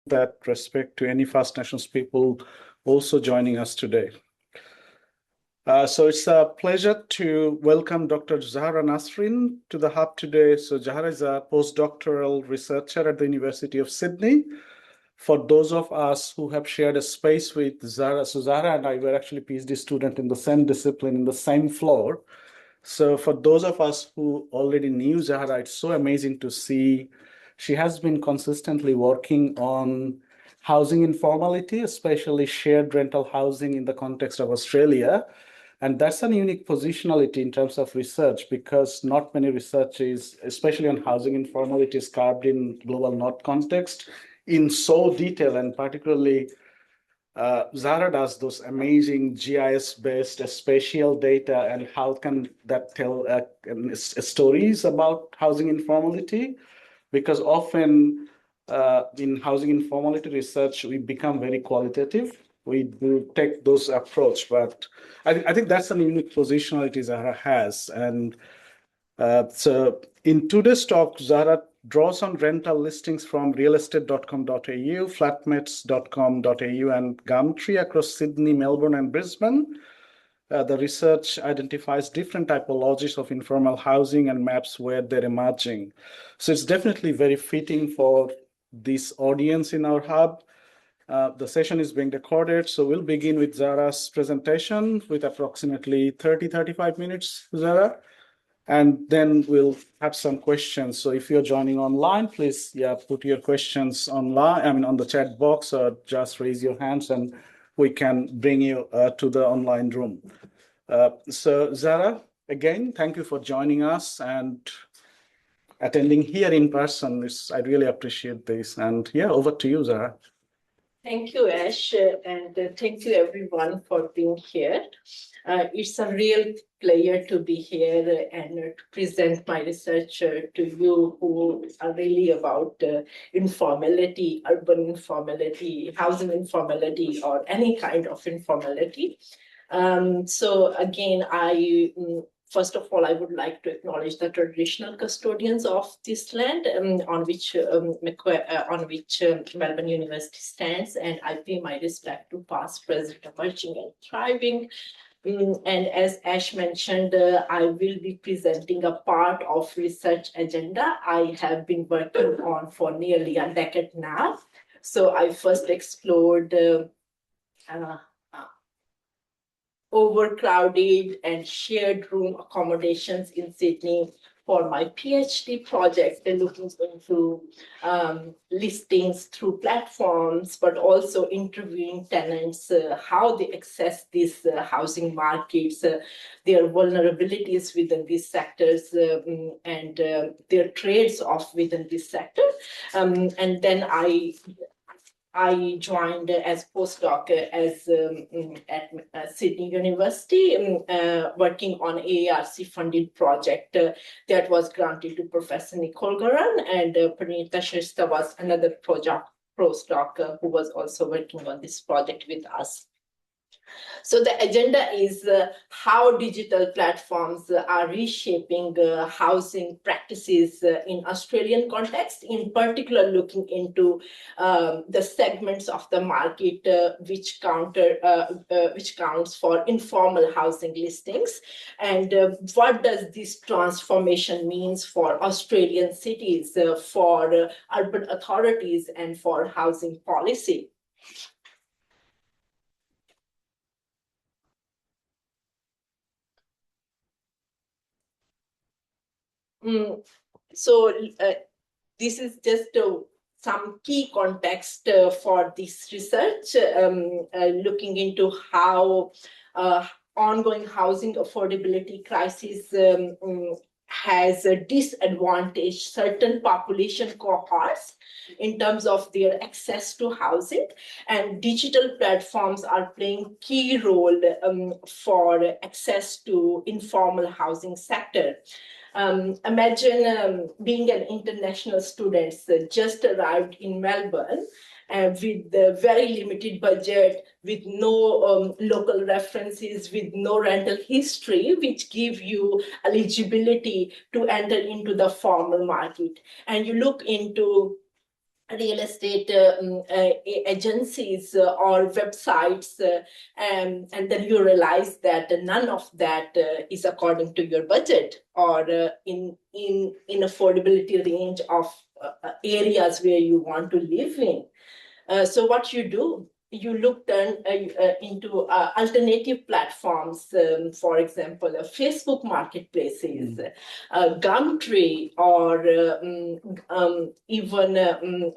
that respect to any First Nations people also joining us today. So it's a pleasure to welcome Dr. Zahra Nasreen to the Hub today. So Zahra is a postdoctoral researcher at the University of Sydney. For those of us who have shared a space with Zahra, so Zahra and I were actually PhD students in the same discipline, in the same floor. So for those of us who already knew Zahra, it's so amazing to see she has been consistently working on housing informality, especially shared rental housing in the context of Australia. And that's a unique positionality in terms of research because not many researches, especially on housing informality, is carved in global north context in so detail, and particularly Zahra does those amazing GIS-based spatial data, and how can that tell stories about housing informality? Because often in housing informality research, we become very qualitative. We do take those approach, but I think that's a unique positionality Zahra has. And so in today's talk, Zahra draws on rental listings from realestate.com.au, flatmates.com.au, and Gumtree across Sydney, Melbourne, and Brisbane. The research identifies different typologies of informal housing and maps where they're emerging. So it's definitely very fitting for this audience in our hub. The session is being recorded, so we'll begin with Zahra's presentation with approximately 30-35 minutes, Zahra. And then we'll have some questions. So if you're joining online, please, put your questions online, on the chat box, or just raise your hands and we can bring you to the online room. So Zahra, again, thank you for joining us and attending here in person. I really appreciate this. And over to you, Zahra. Thank you, Ash, and thank you everyone for being here. It's a real pleasure to be here and to present my research to you, who are really about informality, urban informality, housing informality, or any kind of informality. So again, first of all, I would like to acknowledge the traditional custodians of this land on which Melbourne University stands, and I pay my respect to past, present, emerging, and thriving. And as Ash mentioned, I will be presenting a part of research agenda I have been working on for nearly a decade now. So I first explored overcrowded and shared room accommodations in Sydney for my PhD project, looking into listings through platforms, but also interviewing tenants, how they access these housing markets, their vulnerabilities within these sectors, and their trades-off within this sector. And then I joined as postdoc at Sydney University, working on AARC funded project that was granted to Professor Nicole Gurran, and Pranita Shrestha was another postdoc who was also working on this project with us. So the agenda is how digital platforms are reshaping housing practices in Australian context, in particular looking into the segments of the market which counts for informal housing listings, and what does this transformation means for Australian cities, for urban authorities, and for housing policy. So this is just some key context for this research, looking into how ongoing housing affordability crisis has disadvantaged certain population cohorts in terms of their access to housing, and digital platforms are playing key role for access to informal housing sector. Imagine being an international student just arrived in Melbourne with a very limited budget, with no local references, with no rental history, which give you eligibility to enter into the formal market. And you look into real estate agencies or websites, and then you realize that none of that is according to your budget or in affordability range of areas where you want to live in. So what you do, you look then into alternative platforms, for example, Facebook marketplaces, Gumtree, or even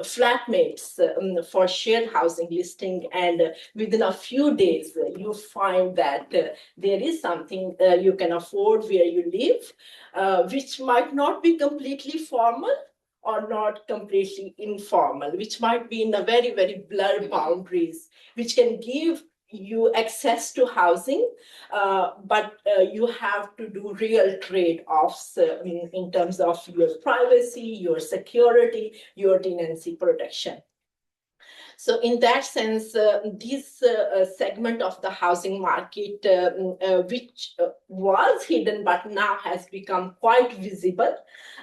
flatmates for shared housing listing. And within a few days, you find that there is something you can afford where you live, which might not be completely formal or not completely informal, which might be in a very, very blurred boundaries, which can give you access to housing, but you have to do real trade-offs in terms of your privacy, your security, your tenancy protection. So in that sense, this segment of the housing market, which was hidden but now has become quite visible,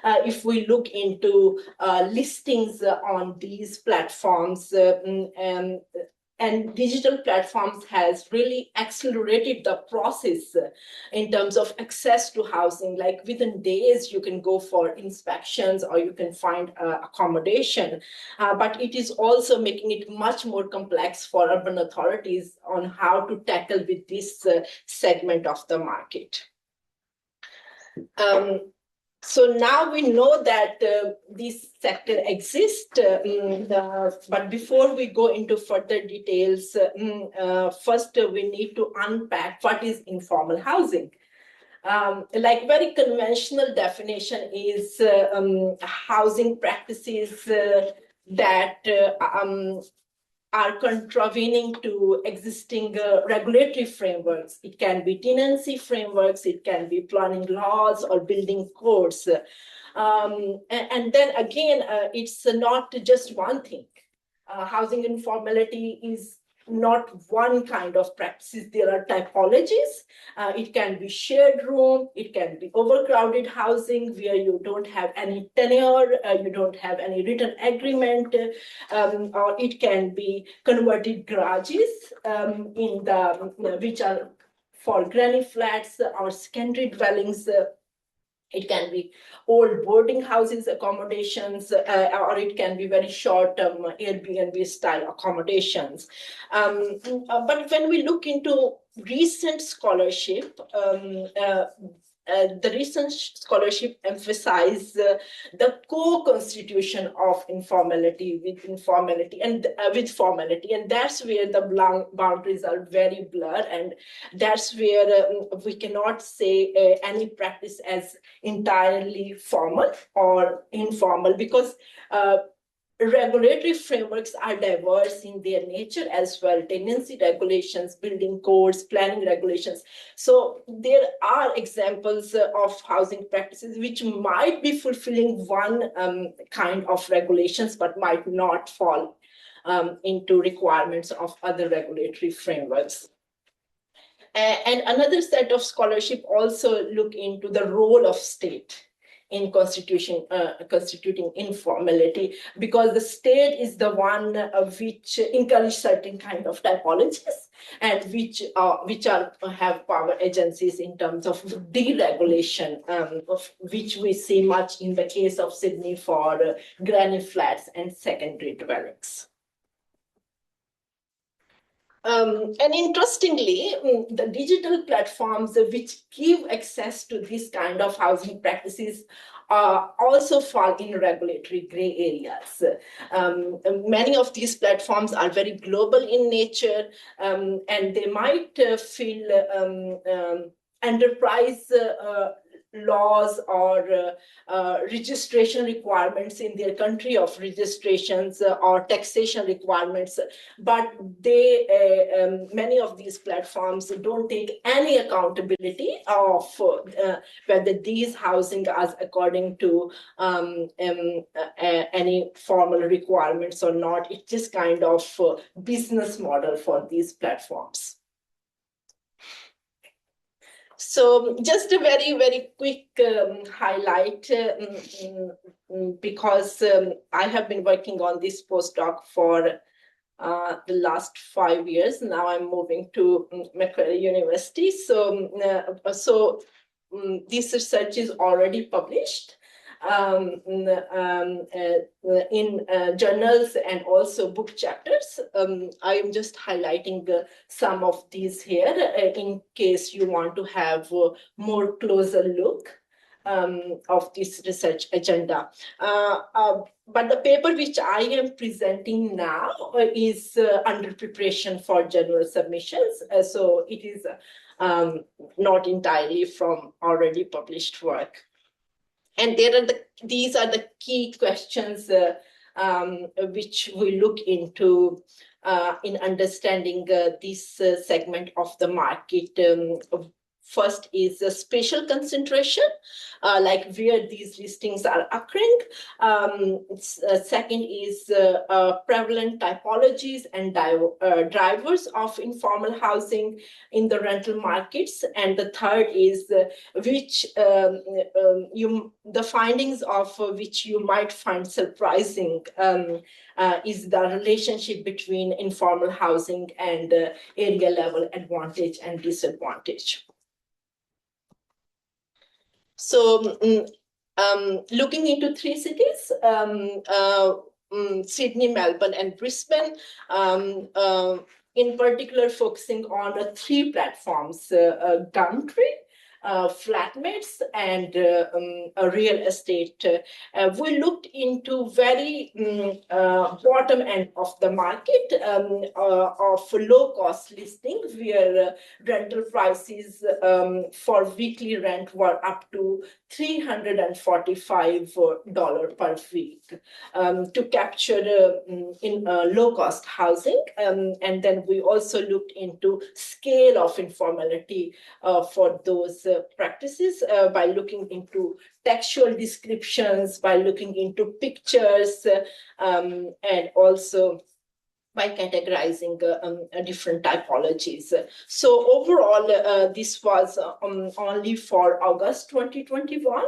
if we look into listings on these platforms, and digital platforms has really accelerated the process in terms of access to housing. Like within days, you can go for inspections or you can find accommodation, but it is also making it much more complex for urban authorities on how to tackle with this segment of the market. So now we know that this sector exists, but before we go into further details, first we need to unpack what is informal housing. Like very conventional definition is housing practices that are contravening to existing regulatory frameworks. It can be tenancy frameworks, it can be planning laws or building codes. And then again, it's not just one thing. Housing informality is not one kind of practices. There are typologies. It can be shared room. It can be overcrowded housing where you don't have any tenure, you don't have any written agreement, or it can be converted garages which are for granny flats or secondary dwellings. It can be old boarding houses accommodations, or it can be very short-term Airbnb style accommodations. But when we look into recent scholarship, the recent scholarship emphasizes the co-constitution of informality with formality, and that's where the boundaries are very blurred, and that's where we cannot say any practice as entirely formal or informal, because regulatory frameworks are diverse in their nature as well. Tenancy regulations, building codes, planning regulations. So there are examples of housing practices which might be fulfilling one kind of regulations, but might not fall into requirements of other regulatory frameworks. And another set of scholarship also look into the role of state in constituting informality, because the state is the one which encourages certain kind of typologies and which have power agencies in terms of deregulation, of which we see much in the case of Sydney for granny flats and secondary dwellings. And interestingly, the digital platforms which give access to this kind of housing practices also fall in regulatory gray areas. Many of these platforms are very global in nature, and they might feel enterprise laws or registration requirements in their country of registrations or taxation requirements, but many of these platforms don't take any accountability of whether these housing are according to any formal requirements or not. It's just kind of business model for these platforms. So just a very, very quick highlight, because I have been working on this postdoc for the last 5 years. Now I'm moving to Macquarie University. So, this research is already published in journals and also book chapters. I am just highlighting some of these here in case you want to have a more closer look of this research agenda. But the paper which I am presenting now is under preparation for journal submissions. So it is not entirely from already published work. And these are the key questions which we look into in understanding this segment of the market. First is spatial concentration, like where these listings are occurring. Second is prevalent typologies and drivers of informal housing in the rental markets. And the third is which the findings of which you might find surprising is the relationship between informal housing and area level advantage and disadvantage. So looking into 3 cities, Sydney, Melbourne, and Brisbane, in particular focusing on 3 platforms, Gumtree, flatmates, and a real estate. We looked into very bottom end of the market of low-cost listings where rental prices for weekly rent were up to $345 per week to capture in low-cost housing. And then we also looked into scale of informality for those practices by looking into textual descriptions, by looking into pictures, and also by categorizing different typologies. So overall, this was only for August 2021,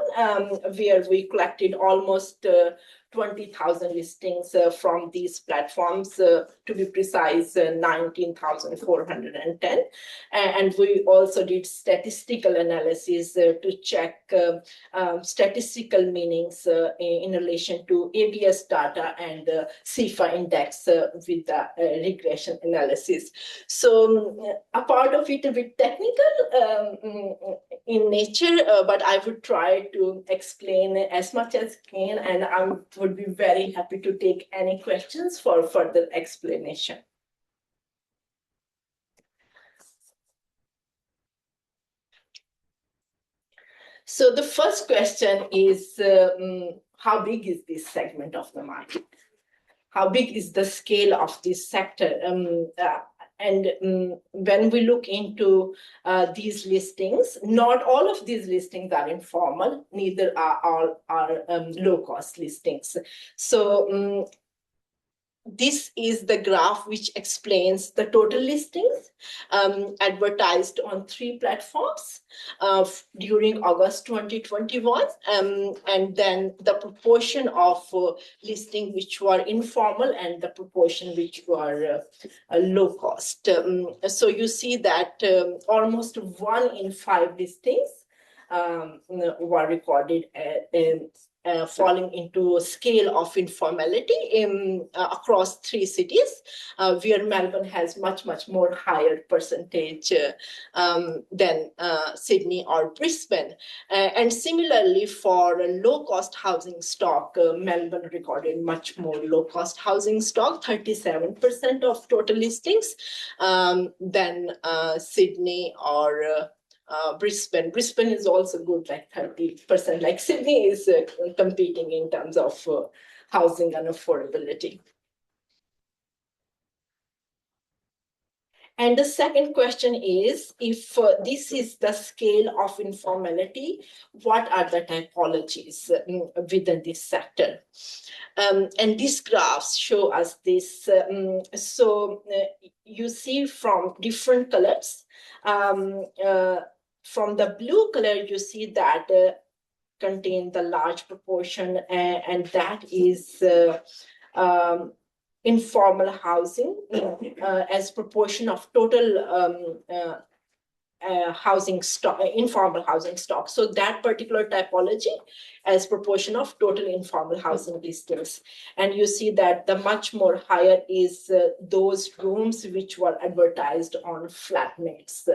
where we collected almost 20,000 listings from these platforms, to be precise, 19,410. And we also did statistical analysis to check statistical meanings in relation to ABS data and CIFA index with the regression analysis. So a part of it a bit technical in nature, but I would try to explain as much as can, and I would be very happy to take any questions for further explanation. So the first question is, how big is this segment of the market? How big is the scale of this sector? When we look into these listings, not all of these listings are informal, neither are low-cost listings. So this is the graph which explains the total listings advertised on 3 platforms during August 2021, and then the proportion of listings which were informal and the proportion which were low cost. So you see that almost 1 in 5 listings were recorded falling into a scale of informality across 3 cities, where Melbourne has much more higher percentage than Sydney or Brisbane. And similarly, for low-cost housing stock, Melbourne recorded much more low-cost housing stock, 37% of total listings, than Sydney or Brisbane. Brisbane is also good, like 30%. Like Sydney is competing in terms of housing and affordability. And the second question is, if this is the scale of informality, what are the typologies within this sector? And these graphs show us this. So you see from different colors, from the blue color, you see that contain the large proportion, and that is informal housing as proportion of total housing stock, informal housing stock. So that particular typology as proportion of total informal housing listings. And you see that the much more higher is those rooms which were advertised on flatmates.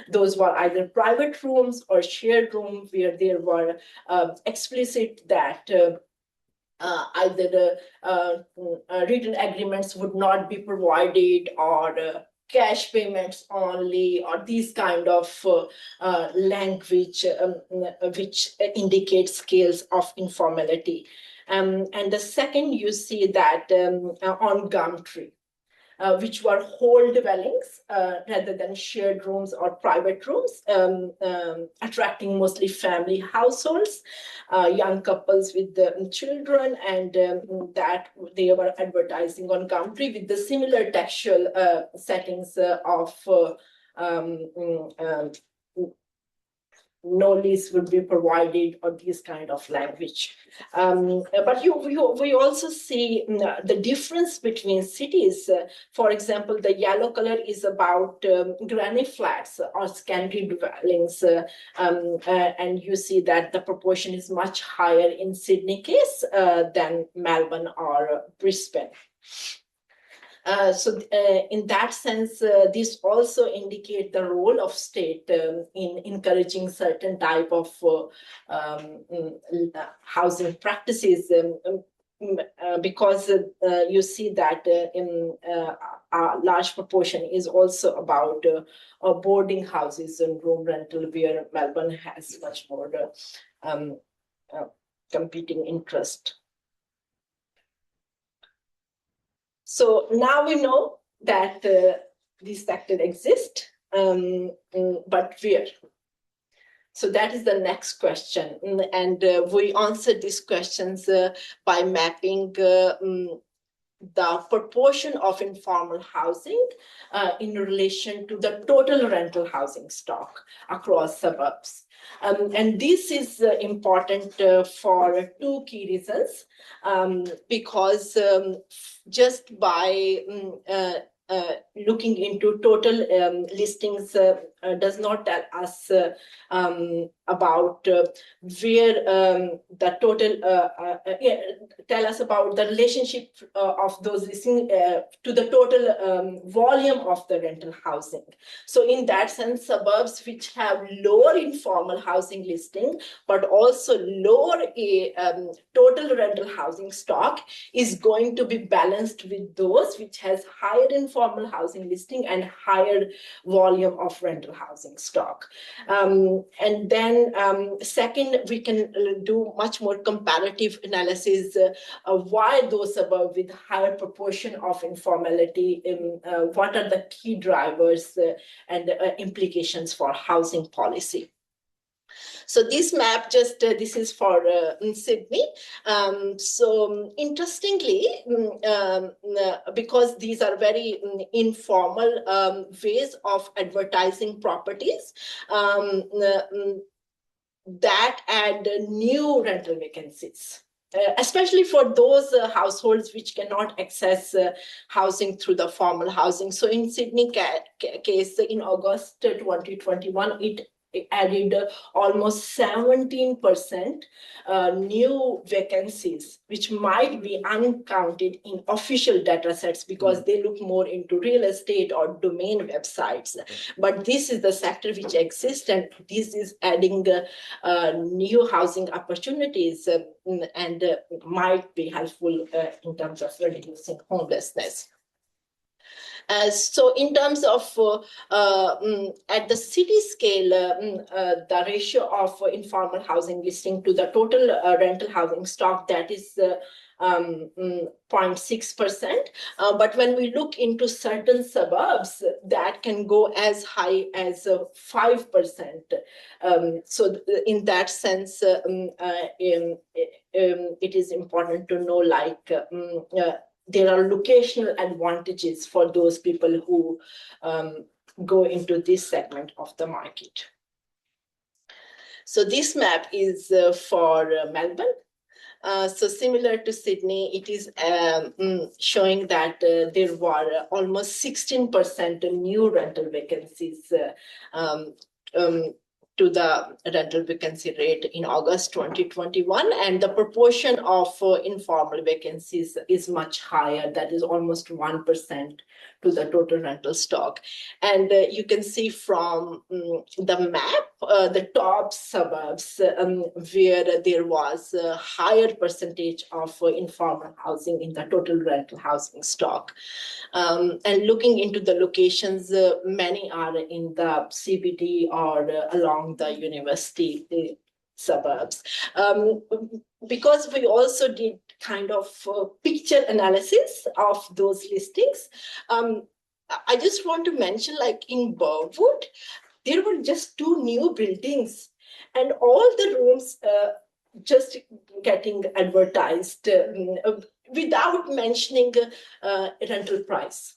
Those were either private rooms or shared rooms where there were explicit that either the written agreements would not be provided, or cash payments only, or these kind of language which indicates scales of informality. And the second, you see that on Gumtree, which were whole dwellings rather than shared rooms or private rooms, attracting mostly family households, young couples with children, and that they were advertising on Gumtree with the similar textual settings of no lease would be provided, or this kind of language. But we also see the difference between cities. For example, the yellow color is about granny flats or scanty dwellings, and you see that the proportion is much higher in Sydney case than Melbourne or Brisbane. So in that sense, this also indicates the role of state in encouraging certain type of housing practices, because you see that in a large proportion is also about boarding houses and room rental, where Melbourne has much more competing interest. So now we know that this sector exists, but where? So that is the next question. And we answered these questions by mapping the proportion of informal housing in relation to the total rental housing stock across suburbs. And this is important for two key reasons, because just by looking into total listings does not tell us about where the total tell us about the relationship of those listings to the total volume of the rental housing. So in that sense, suburbs which have lower informal housing listing but also lower total rental housing stock is going to be balanced with those which has higher informal housing listing and higher volume of rental housing stock. And then second, we can do much more comparative analysis of why those suburbs with higher proportion of informality, what are the key drivers and implications for housing policy. So this map just, this is for Sydney. So interestingly, because these are very informal ways of advertising properties, that add new rental vacancies. Especially for those households which cannot access housing through the formal housing. So in Sydney case, in August 2021, it added almost 17% new vacancies, which might be uncounted in official data sets because they look more into real estate or domain websites. But this is the sector which exists, and this is adding new housing opportunities and might be helpful in terms of reducing homelessness. So in terms of at the city scale, the ratio of informal housing listing to the total rental housing stock, that is 0.6%. But when we look into certain suburbs, that can go as high as 5%. So in that sense, it is important to know, like, there are locational advantages for those people who go into this segment of the market. So this map is for Melbourne. So similar to Sydney, it is showing that there were almost 16% new rental vacancies to the rental vacancy rate in August 2021. And the proportion of informal vacancies is much higher. That is almost 1% to the total rental stock. And you can see from the map, the top suburbs where there was a higher percentage of informal housing in the total rental housing stock. And looking into the locations, many are in the CBD or along the university suburbs. Because we also did kind of picture analysis of those listings, I just want to mention, like in Burwood, there were just 2 new buildings and all the rooms just getting advertised without mentioning rental price.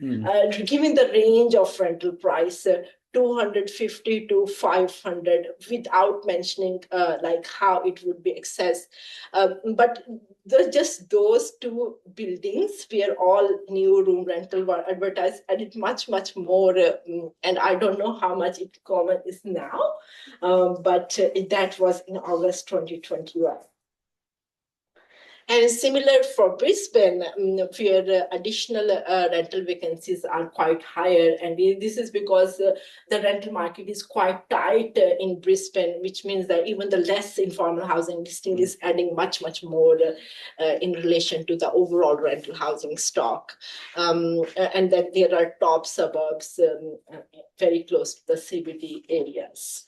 Giving the range of rental price, 250 to 500, without mentioning like how it would be accessed. But just those 2 buildings where all new room rental were advertised added much more. And I don't know how much it common is now, but that was in August 2021. And similar for Brisbane, where additional rental vacancies are quite higher. And this is because the rental market is quite tight in Brisbane, which means that even the less informal housing listing is adding much more in relation to the overall rental housing stock. And then there are top suburbs very close to the CBD areas.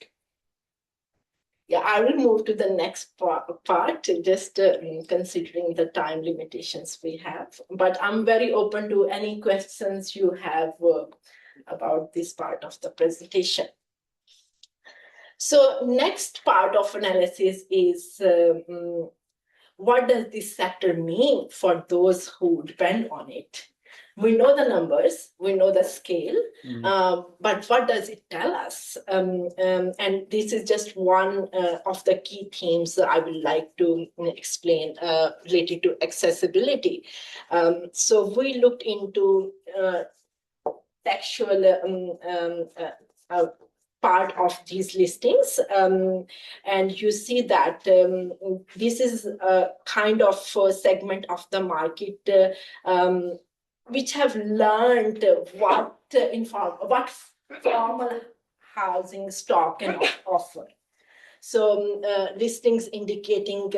Yeah, I will move to the next part, just considering the time limitations we have. But I'm very open to any questions you have about this part of the presentation. So next part of analysis is what does this sector mean for those who depend on it? We know the numbers, we know the scale, but what does it tell us? And this is just one of the key themes I would like to explain related to accessibility. So we looked into textual part of these listings, and you see that this is a kind of segment of the market which have learned what formal housing stock can offer. So listings indicating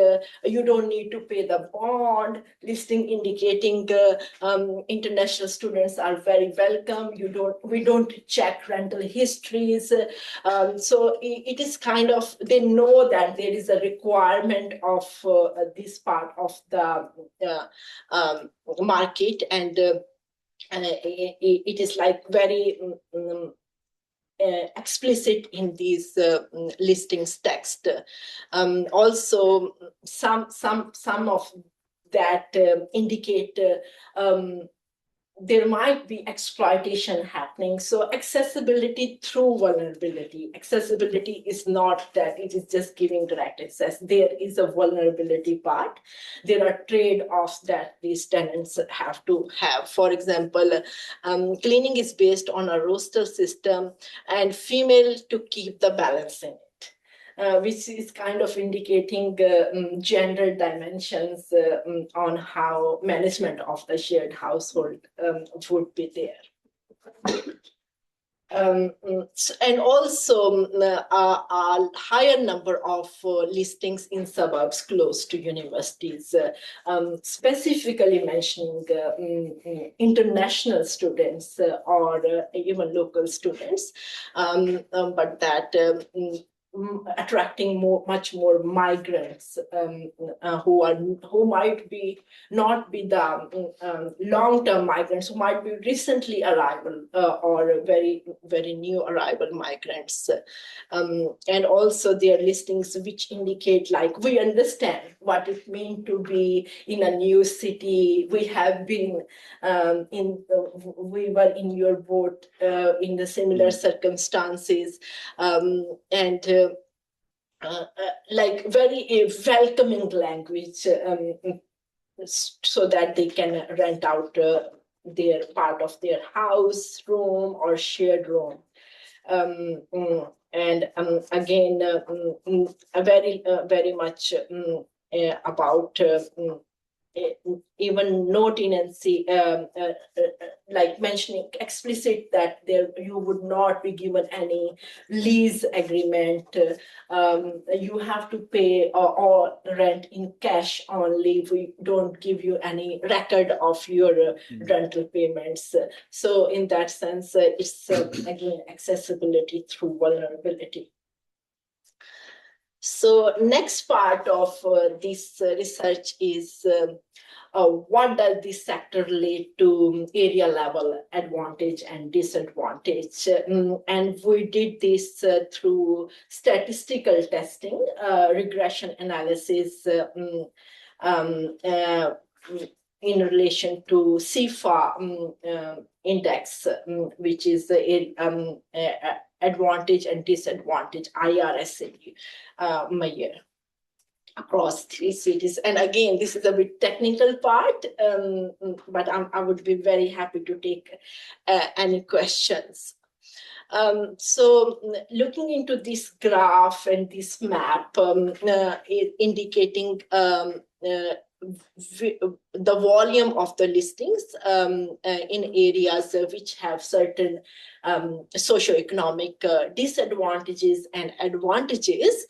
you don't need to pay the bond, listing indicating international students are very welcome. We don't check rental histories. So it is kind of, they know that there is a requirement of this part of the market, and it is like very explicit in these listings text. Also, some of that indicate there might be exploitation happening. So accessibility through vulnerability. Accessibility is not that it is just giving direct access. There is a vulnerability part. There are trade-offs that these tenants have to have. For example, cleaning is based on a roster system and female to keep the balance in it. Which is kind of indicating gender dimensions on how management of the shared household would be there. And also a higher number of listings in suburbs close to universities, specifically mentioning international students or even local students, but that attracting much more migrants who might be not be the long-term migrants, who might be recently arrival or very new arrival migrants, and also their listings which indicate like we understand what it means to be in a new city. We have been we were in your boat in the similar circumstances, and like very welcoming language, so that they can rent out their part of their house, room, or shared room. And again, very much about even no tenancy, like mentioning explicit that there you would not be given any lease agreement. You have to pay or rent in cash only. We don't give you any record of your rental payments. So in that sense, it's again accessibility through vulnerability. So next part of this research is what does this sector lead to area level advantage and disadvantage? And we did this through statistical testing, regression analysis in relation to CIFA index, which is the advantage and disadvantage IRSA measure across 3 cities. And again, this is a bit technical part, but I would be very happy to take any questions. So looking into this graph and this map, indicating the volume of the listings in areas which have certain socio-economic disadvantages and advantages.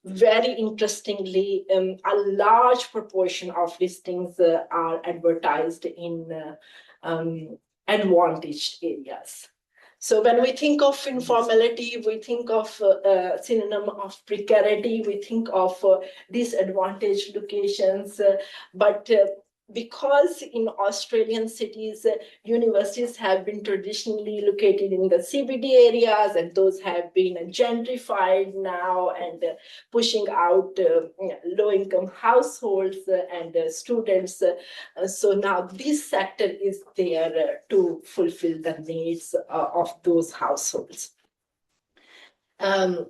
Very interestingly, a large proportion of listings are advertised in advantaged areas. So when we think of informality, we think of synonym of precarity, we think of disadvantaged locations, but because in Australian cities, universities have been traditionally located in the CBD areas, and those have been gentrified now and pushing out low-income households and students. So now this sector is there to fulfill the needs of those households. And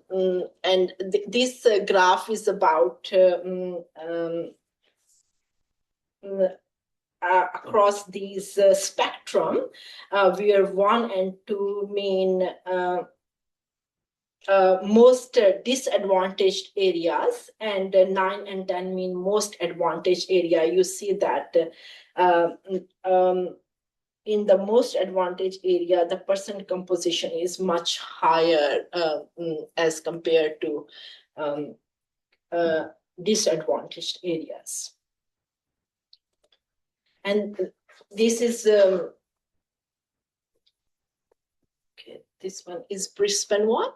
this graph is about across these spectrum, where 1 and 2 mean most disadvantaged areas, and 9 and 10 mean most advantaged area. You see that in the most advantaged area, the percent composition is much higher as compared to disadvantaged areas. And this is, okay, this one is Brisbane one.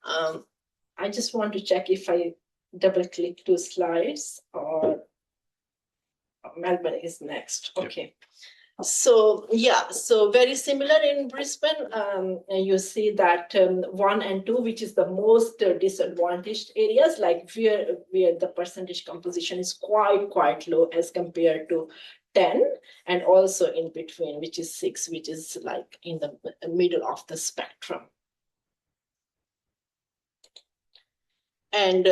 I just want to check if I double click 2 slides or Melbourne is next. Okay. So yeah, so very similar in Brisbane. You see that 1 and 2, which is the most disadvantaged areas, like where the percentage composition is quite low as compared to 10, and also in between, which is 6, which is like in the middle of the spectrum. And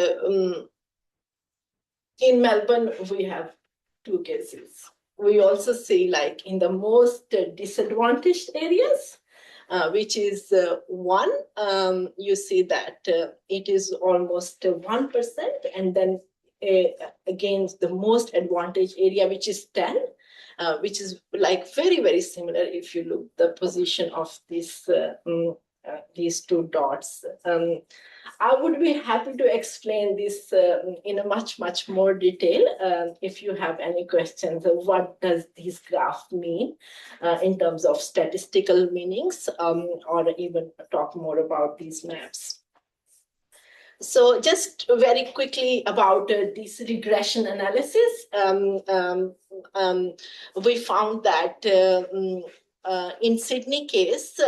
in Melbourne, we have 2 cases. We also see, like, in the most disadvantaged areas, which is 1, you see that it is almost 1%, and then again, the most advantaged area, which is 10, which is like very similar if you look the position of this these 2 dots. I would be happy to explain this in a much more detail. If you have any questions, what does this graph mean in terms of statistical meanings, or even talk more about these maps. So just very quickly about this regression analysis, we found that in Sydney case,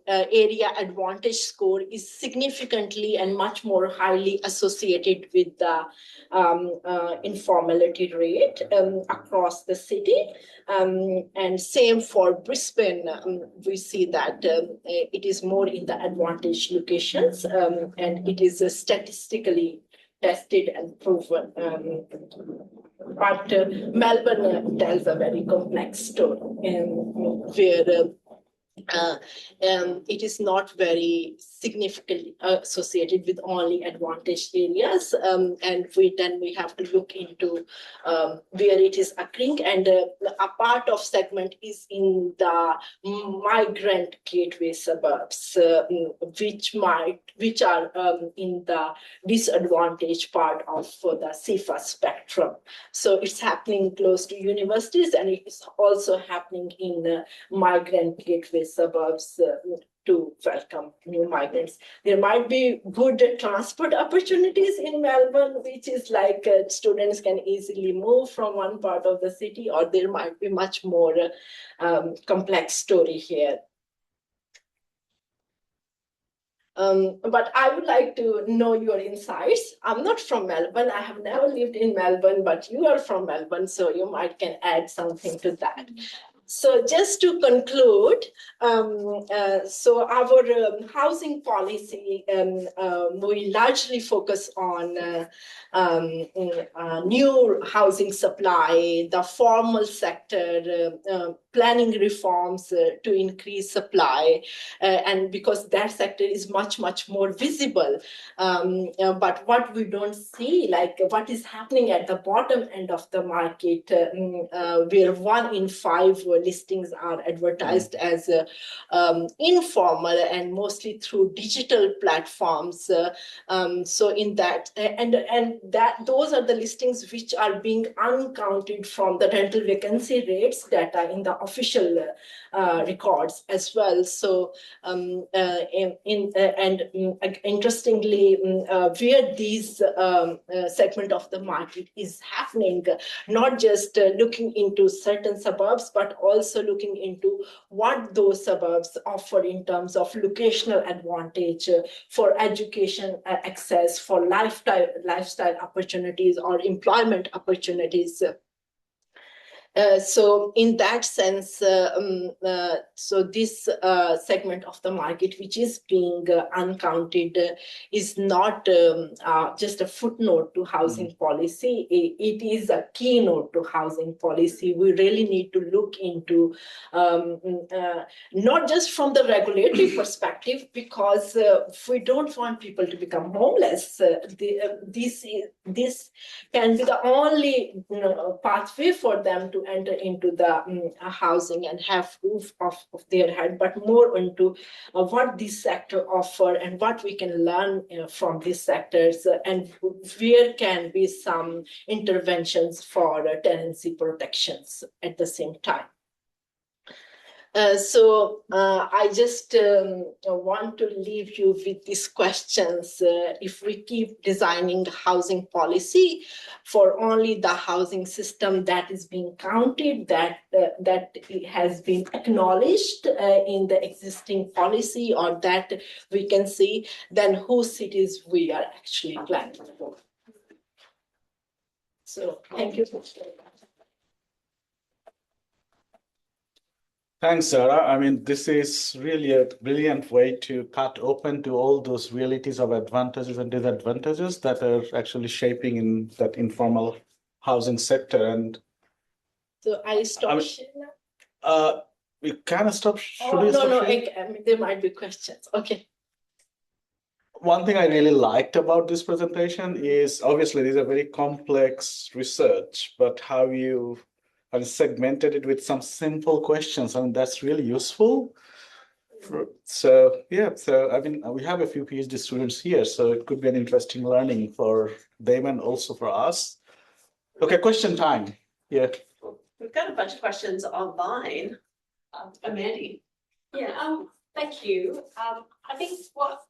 area advantage score is significantly and much more highly associated with the informality rate across the city. And same for Brisbane, we see that it is more in the advantage locations, and it is statistically tested and proven. But Melbourne tells a very complex story where it is not very significantly associated with only advantaged areas, and we have to look into where it is occurring, and a part of segment is in the migrant gateway suburbs, which are in the disadvantaged part of the CIFA spectrum. So it's happening close to universities, and it is also happening in migrant gateway suburbs to welcome new migrants. There might be good transport opportunities in Melbourne, which is like students can easily move from one part of the city, or there might be much more complex story here. But I would like to know your insights. I'm not from Melbourne. I have never lived in Melbourne, but you are from Melbourne, so you might can add something to that. So just to conclude, so our housing policy, we largely focus on new housing supply, the formal sector, planning reforms to increase supply, and because that sector is much more visible. But what we don't see, like what is happening at the bottom end of the market, where 1 in 5 listings are advertised as informal and mostly through digital platforms. So in that, and that those are the listings which are being uncounted from the rental vacancy rates that are in the official records as well. So interestingly, where these segment of the market is happening, not just looking into certain suburbs, but also looking into what those suburbs offer in terms of locational advantage for education access, for lifestyle opportunities or employment opportunities. So in that sense, so this segment of the market which is being uncounted is not just a footnote to housing policy. It is a keynote to housing policy. We really need to look into not just from the regulatory perspective, because we don't want people to become homeless. This can be the only pathway for them to enter into the housing and have roof of their head, but more into what this sector offer and what we can learn from these sectors, and where can be some interventions for tenancy protections at the same time. So I just want to leave you with these questions. If we keep designing housing policy for only the housing system that is being counted, that has been acknowledged in the existing policy, or that we can see, then whose cities we are actually planning for. So thank you. Thanks, Zahra. I mean, this is really a brilliant way to cut open to all those realities of advantages and disadvantages that are actually shaping in that informal housing sector. And so I stop now? We can stop. There might be questions. Okay. One thing I really liked about this presentation is, obviously, these are very complex research, but how you and segmented it with some simple questions. I mean, that's really useful. So yeah, so I mean, we have a few PhD students here, so it could be an interesting learning for them and also for us. Okay, question time. Yeah. We've got a bunch of questions online. Amanda. Yeah, thank you. I think what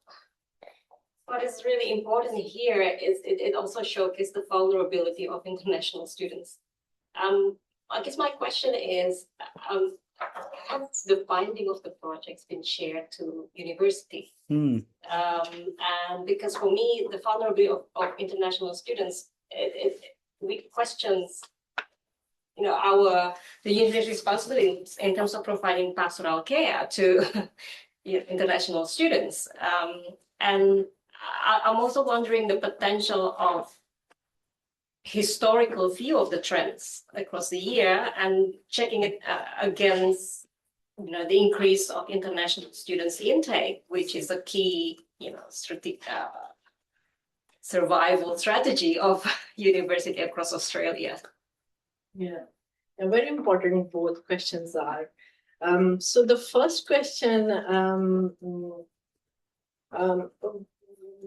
is really important here is it also showcases the vulnerability of international students. I guess my question is, has the finding of the projects been shared to university? Hmm. And because for me, the vulnerability of international students, we questions, the university responsibilities in terms of providing pastoral care to international students. And I'm also wondering the potential of historical view of the trends across the year and checking it against the increase of international students intake, which is a key survival strategy of university across Australia. Yeah, and very important both questions are. So the first question,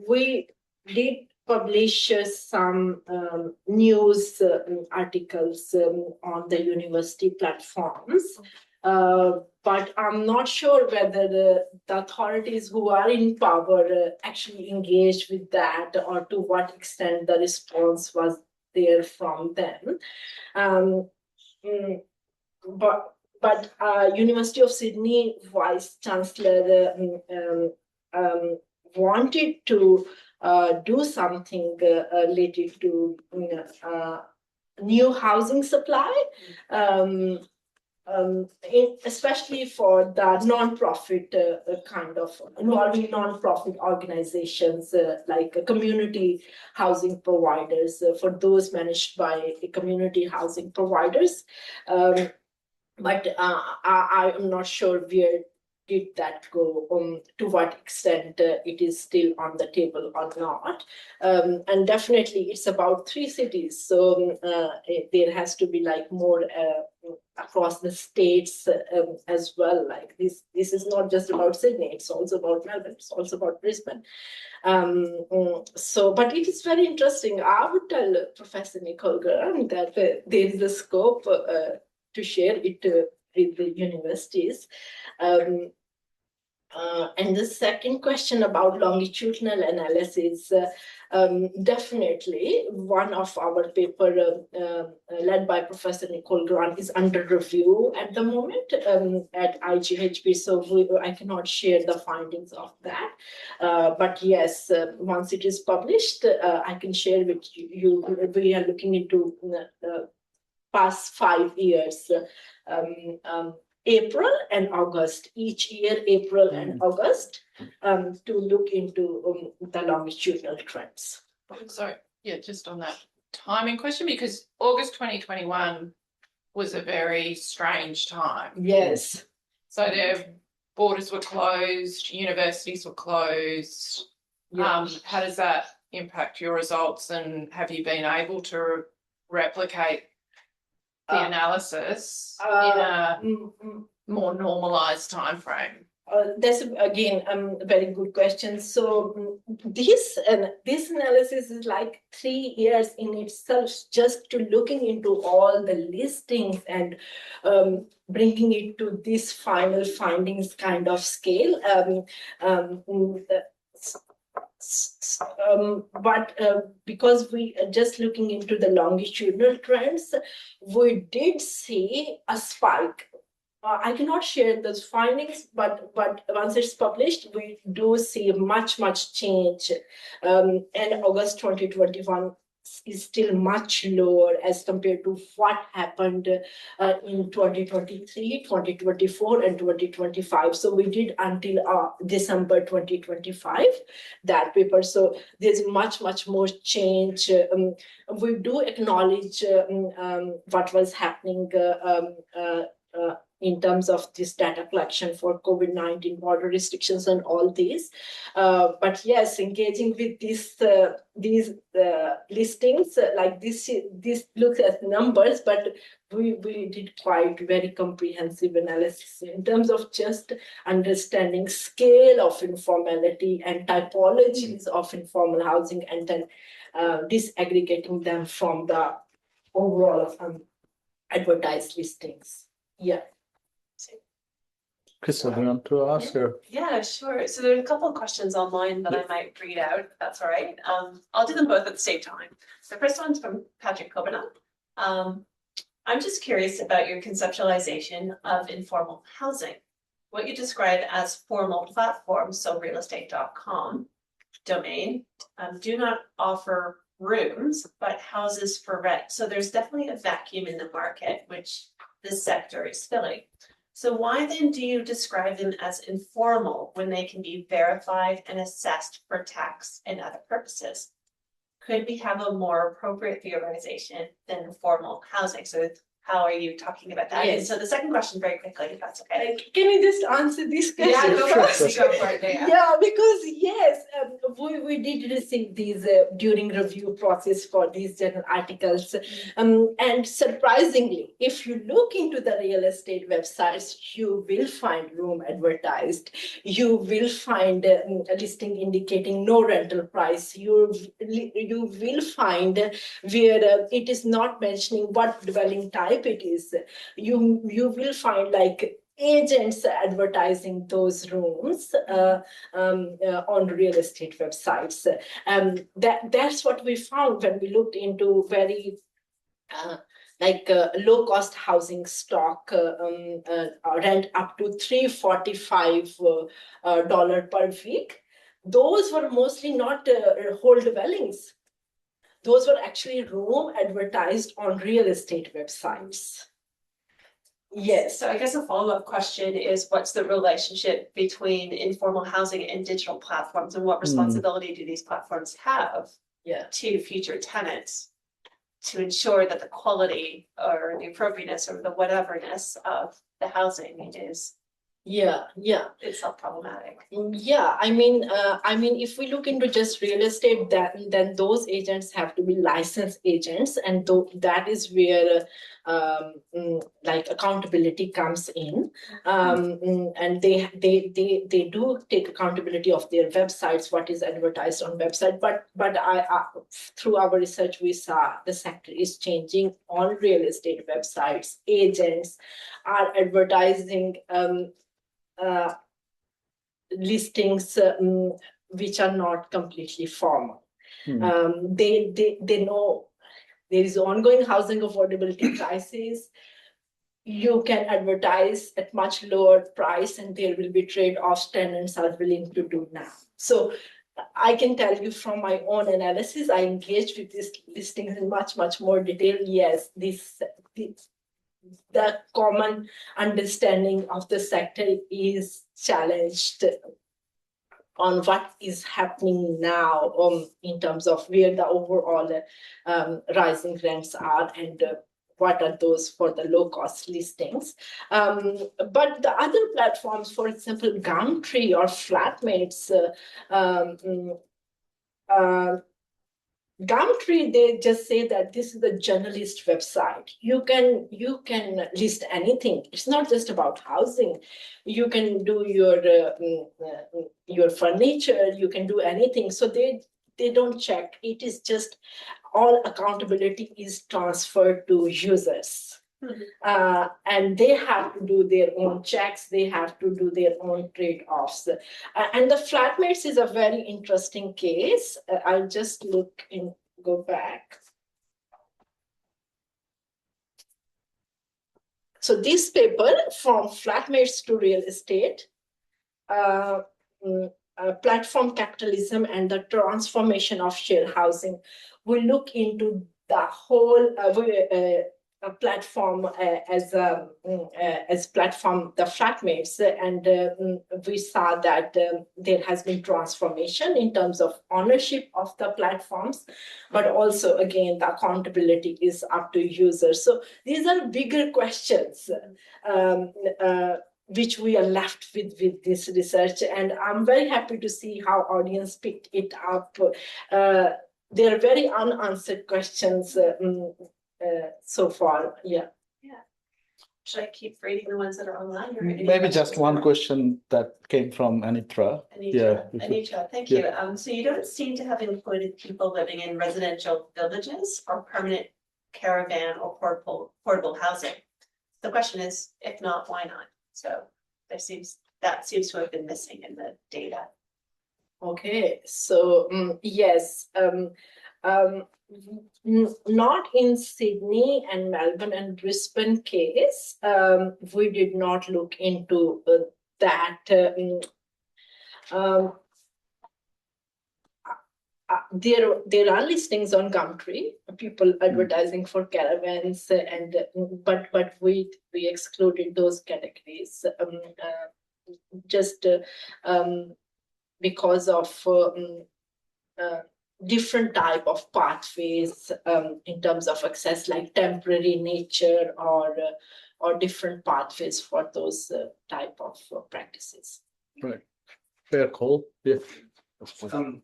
we did publish some news articles on the university platforms, but I'm not sure whether the authorities who are in power actually engaged with that, or to what extent the response was there from them. But University of Sydney Vice Chancellor wanted to do something related to new housing supply, especially for the non-profit kind of involving non-profit organizations like community housing providers, for those managed by community housing providers. But I am not sure where did that go, to what extent it is still on the table or not. And definitely it's about 3 cities. So there has to be like more across the states as well. Like this is not just about Sydney, it's also about Melbourne, it's also about Brisbane. But it is very interesting. I would tell Professor Nicole Gurran that there is a scope to share it with the universities. And the second question about longitudinal analysis, definitely one of our paper led by Professor Nicole Gurran is under review at the moment at IGHB, so I cannot share the findings of that. But yes, once it is published, I can share with you. We are looking into past 5 years, April and August, each year, April and August, to look into the longitudinal trends. So, yeah, just on that timing question, because August 2021 was a very strange time. Yes. So their borders were closed, universities were closed. Yeah. How does that impact your results, and have you been able to replicate the analysis in a more normalized time frame? That's again a very good question. So this analysis is like 3 years in itself, just to looking into all the listings and bringing it to this final findings kind of scale. But because we are just looking into the longitudinal trends, we did see a spike. I cannot share those findings, but once it's published, we do see much change. And August 2021 is still much lower as compared to what happened in 2023, 2024, and 2025. So we did until December 2025, that paper. So there's much more change. We do acknowledge what was happening in terms of this data collection for COVID-19 border restrictions and all these. But yes, engaging with these listings, like this looks at numbers, but we did quite very comprehensive analysis in terms of just understanding scale of informality and typologies of informal housing, and then disaggregating them from the overall advertised listings. Yeah. Krista, do you want to ask her? Yeah, sure. So there's a couple of questions online that I might read out, if that's all right. I'll do them both at the same time. The first one's from Patrick Covenant. I'm just curious about your conceptualization of informal housing. What you describe as formal platforms, so realestate.com domain, do not offer rooms, but houses for rent. So there's definitely a vacuum in the market, which this sector is filling. So why then do you describe them as informal when they can be verified and assessed for tax and other purposes? Could we have a more appropriate theorization than formal housing? So how are you talking about that? Yes. And so the second question very quickly, if that's okay. Can you just answer this question? Yeah, go for first? it. Go for it, Leah. Yeah, because yes, we did receive these during review process for these journal articles. And surprisingly, if you look into the real estate websites, you will find room advertised. You will find a listing indicating no rental price. You will find where it is not mentioning what dwelling type it is. You will find like agents advertising those rooms on real estate websites. That's what we found when we looked into very low cost housing stock, rent up to $345 per week. Those were mostly not whole dwellings. Those were actually room advertised on real estate websites. Yes. So I guess a follow-up question is, what's the relationship between informal housing and digital platforms, and what responsibility do these platforms have to future tenants to ensure that the quality or the appropriateness or the whateverness of the housing is itself problematic? Yeah, I mean, if we look into just real estate, then those agents have to be licensed agents, and that is where like accountability comes in, and they do take accountability of their websites, what is advertised on website. But I through our research, we saw the sector is changing on real estate websites. Agents are advertising listings which are not completely formal. They know there is ongoing housing affordability crisis. You can advertise at much lower price, and there will be trade-offs tenants are willing to do now. So I can tell you from my own analysis, I engaged with these listings in much more detail. Yes, the common understanding of the sector is challenged on what is happening now in terms of where the overall rising rents are and what are those for the low cost listings. But the other platforms, for example, Gumtree or Flatmates, Gumtree, they just say that this is a journalist website. You can list anything. It's not just about housing. You can do your furniture. You can do anything. So they don't check. It is just all accountability is transferred to users. And they have to do their own checks. They have to do their own trade-offs. And the Flatmates is a very interesting case. I'll just go back. So this paper, From Flatmates to Real Estate, Platform Capitalism and the Transformation of Shared Housing, will look into the whole platform as platform, the Flatmates, and we saw that there has been transformation in terms of ownership of the platforms, but also again the accountability is up to users. So these are bigger questions which we are left with this research, and I'm very happy to see how audience picked it up. There are very unanswered questions so far. Yeah. Should I keep reading the ones that are online? Or Maybe just one question that came from Anitra. Anitra, thank you. So you don't seem to have included people living in residential villages or permanent caravan or portable housing. The question is, if not, why not? So that seems to have been missing in the data. Okay, so yes, Not in Sydney and Melbourne and Brisbane case. We did not look into that. There are listings on Gumtree, people advertising for caravans, and but we excluded those categories just because of different type of pathways in terms of access, like temporary nature or different pathways for those type of practices. Right. Fair call. Yeah. Do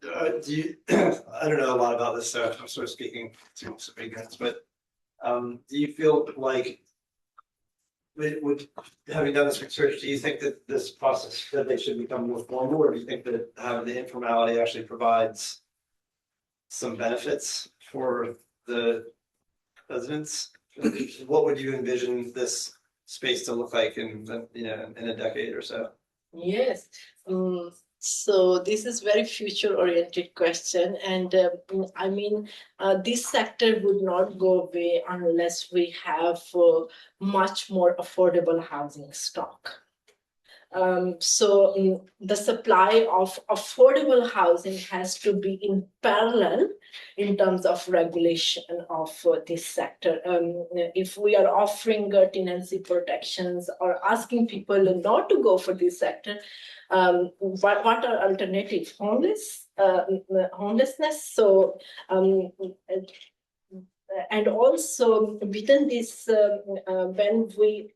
you, I don't know a lot about this, so I'm sort of speaking to some ignorance, but do you feel like, with having done this research, do you think that this process, that they should become more formal, or do you think that having the informality actually provides some benefits for the residents? What would you envision this space to look like in a decade or so? Yes. So this is very future-oriented question, and I mean, this sector would not go away unless we have much more affordable housing stock. So the supply of affordable housing has to be in parallel in terms of regulation of this sector. If we are offering tenancy protections or asking people not to go for this sector, what are alternatives? Homelessness. So and also within this, when we,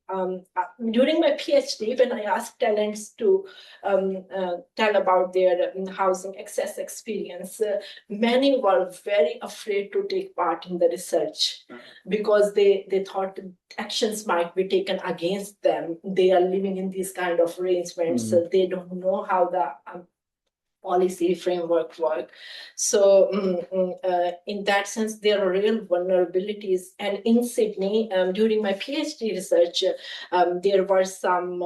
during my PhD, when I asked tenants to tell about their housing access experience, many were very afraid to take part in the research because they thought actions might be taken against them. They are living in these kind of arrangements. They don't know how the policy framework work. So in that sense, there are real vulnerabilities. And in Sydney, during my PhD research, there were some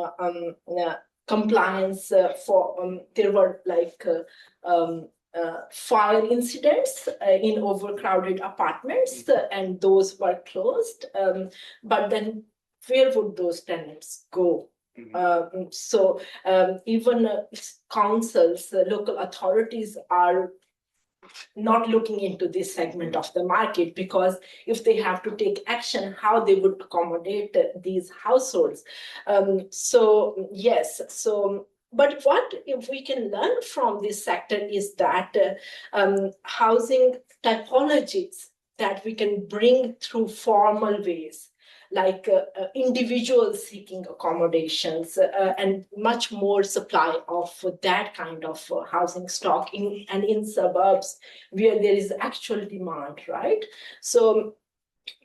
compliance for, there were like fire incidents in overcrowded apartments, and those were closed. But then where would those tenants go? So even councils, local authorities are not looking into this segment of the market, because if they have to take action, how they would accommodate these households. So yes, so but what if we can learn from this sector is that housing typologies that we can bring through formal ways, like individuals seeking accommodations and much more supply of that kind of housing stock in suburbs where there is actual demand, right? So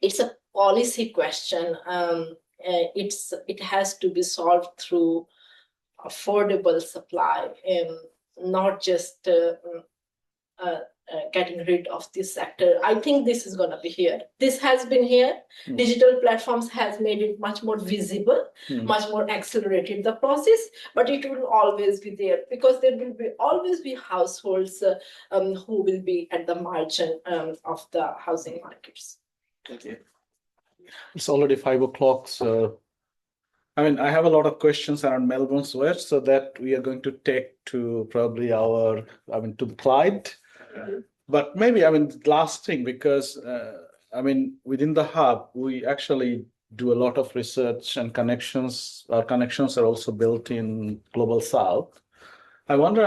it's a policy question. It has to be solved through affordable supply, and not just getting rid of this sector. I think this is going to be here. This has been here. Digital platforms has made it much more visible, much more accelerated the process, but it will always be there, because there will always be households who will be at the margin of the housing markets. Thank you. It's already 5 o'clock, so I mean, I have a lot of questions around Melbourne's West, so that we are going to take to probably to Clyde. But maybe, last thing, because, within the hub, we actually do a lot of research and connections. Our connections are also built in Global South. I wonder,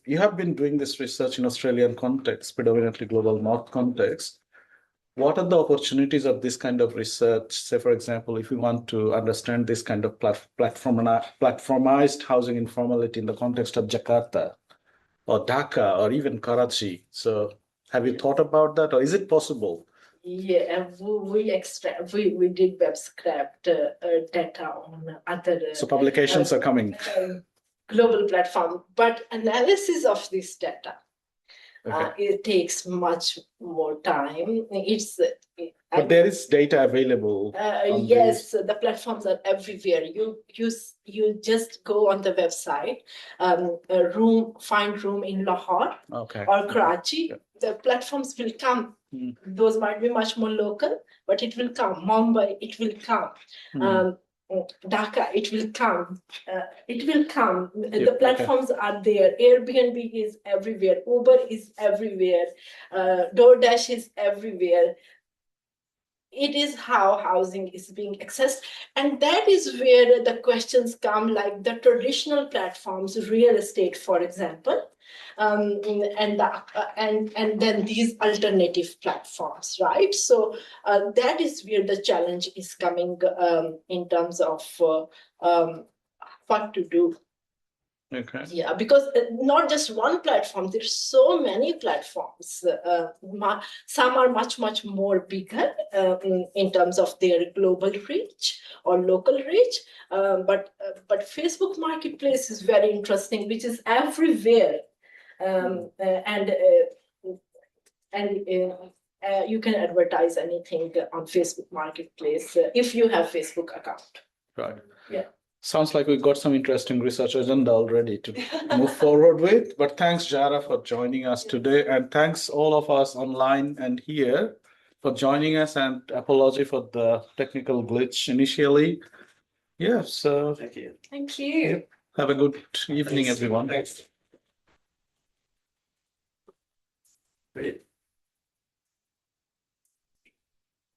you have been doing this research in Australian context, predominantly Global North context. What are the opportunities of this kind of research? Say, for example, if we want to understand this kind of platformized housing informality in the context of Jakarta, or Dhaka, or even Karachi. So have you thought about that, or is it possible? Yeah, we did web scraped data on other. So publications are coming. Global platform, but analysis of this data It takes much more time. But there is data available. Yes, the platforms are everywhere. You just go on the website, find room in Lahore or Karachi. The platforms will come. Those might be much more local, but it will come. Mumbai, it will come. Dhaka, it will come. It will come. The platforms are there. Airbnb is everywhere. Uber is everywhere. DoorDash is everywhere. It is how housing is being accessed. And that is where the questions come, like the traditional platforms, real estate, for example, and then these alternative platforms, right? So that is where the challenge is coming in terms of what to do. Okay. Yeah, because not just one platform, there's so many platforms. Some are much more bigger in terms of their global reach or local reach. But Facebook Marketplace is very interesting, which is everywhere. And you can advertise anything on Facebook Marketplace if you have Facebook account. Right. Yeah. Sounds like we've got some interesting research agenda already to move forward with. But thanks, Zahra, for joining us today. And thanks all of us online and here for joining us, and apology for the technical glitch initially. Yeah, so Thank you. Thank you. have a good evening, everyone. Thanks. Great.